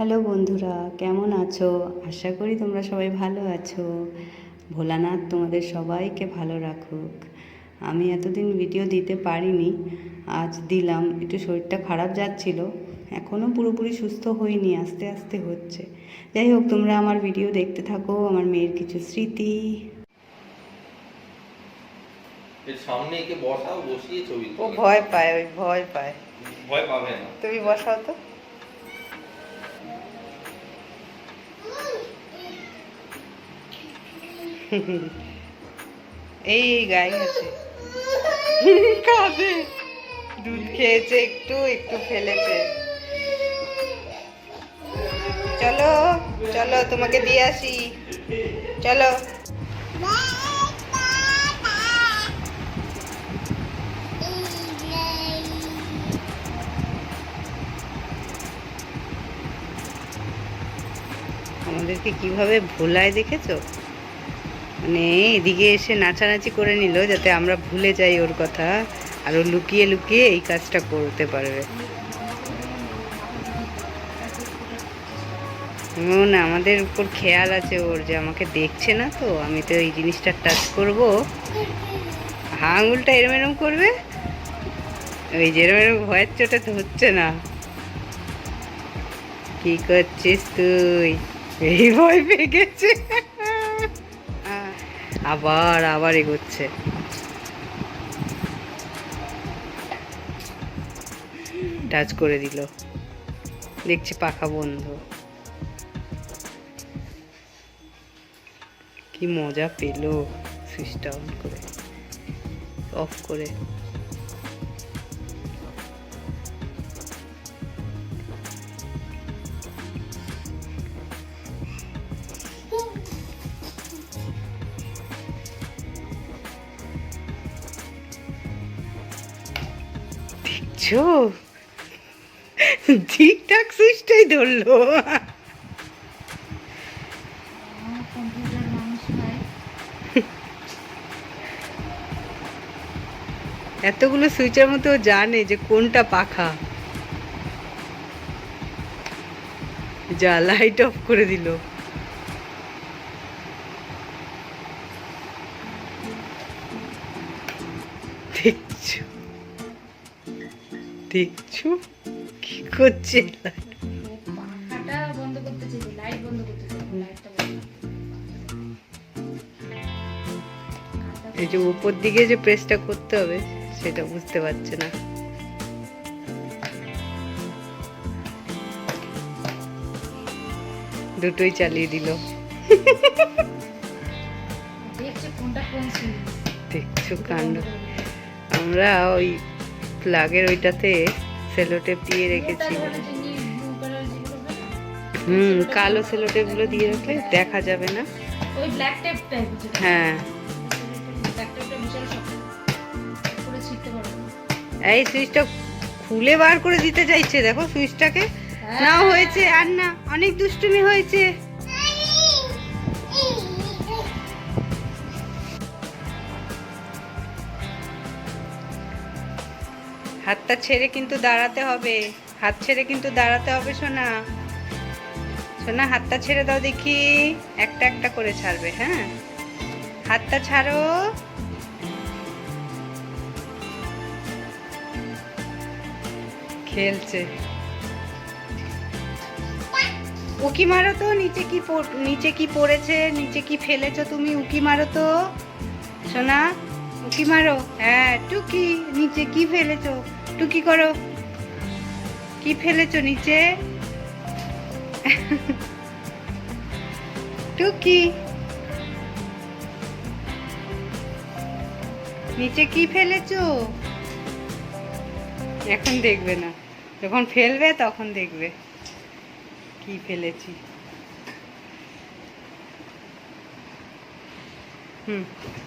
Hello বন্ধুরা, কেমন আছো? আশা করি তোমরা সবাই ভালো আছো। ভোলানাথ তোমাদের সবাইকে ভালো রাখুক। আমি এতদিন ভিডিও দিতে পারিনি, আজ দিলাম। একটু শরীরটা খারাপ যাচ্ছিল, এখনও পুরোপুরি সুস্থ হইনি, আস্তে আস্তে হচ্ছে। যাই হোক, তোমরা আমার ভিডিও দেখতে থাকো, আমার মেয়ের কিছু স্মৃতি। সামনে একে বসাও, বসিয়ে ছবি ও ভয় পায়, ওই ভয় পায়। ভয় পাবে না, তুমি বসাও তো। এই গায়ে আছে, কাঁদে। দুধ খেয়েছে, একটু একটু ফেলেছে। চলো চলো, তোমাকে দিয়ে আসি, চলো। আমাদেরকে কিভাবে ভোলায় দেখেছো? মানে এদিকে এসে নাচানাচি করে নিল যাতে আমরা ভুলে যাই ওর কথা, আর ও লুকিয়ে লুকিয়ে এই কাজটা করতে পারবে। না, আমাদের উপর খেয়াল আছে ওর, যে আমাকে দেখছে না তো, আমি তো এই জিনিসটা টাচ করবো, আঙুলটা এরম এরম করবে, ওই যে এরম এরম ভয়ের চোটে তো হচ্ছে না। কি করছিস তুই? এই ভয় পেয়ে গেছে, আবার আবার এগোচ্ছে। টাচ করে দিল, দেখছি পাখা বন্ধ। কি মজা পেল সুইচটা অন করে, অফ করে। দেখছো, ঠিকঠাক সুইচটাই ধরলো। এতগুলো সুইচের মধ্যে ও জানে যে কোনটা পাখা। যা, লাইট অফ করে দিল। দেখছো দেখছো কি করছে? এই যে উপর দিকে যে প্রেসটা করতে হবে সেটা বুঝতে পারছে না। দুটোই চালিয়ে দিল। দেখছো কাণ্ড। আমরা ওই প্লাগের ওইটাতে সেলোটেপ দিয়ে রেখেছি। কালো সেলোটেপ গুলো দিয়ে রাখলে দেখা যাবে না। ওই ব্ল্যাক টেপ টাইপ। হ্যাঁ, এই সুইচটা খুলে বার করে দিতে চাইছে, দেখো সুইচটাকে। না হয়েছে, আর না, অনেক দুষ্টুমি হয়েছে। হাতটা ছেড়ে কিন্তু দাঁড়াতে হবে, হাত ছেড়ে কিন্তু দাঁড়াতে হবে সোনা। সোনা, হাতটা ছেড়ে দাও দেখি, একটা একটা করে ছাড়বে। হ্যাঁ, হাতটা ছাড়ো। খেলছে। উকি মারো তো, নিচে কি পড়েছে, নিচে কি ফেলেছো তুমি? উকি মারো তো সোনা, উকি মারো। হ্যাঁ, টুকি, নিচে কি ফেলেছো? টুকি করো, কি ফেলেছো নিচে? টুকি, নিচে কি ফেলেছো? এখন দেখবে না, যখন ফেলবে তখন দেখবে কি ফেলেছি।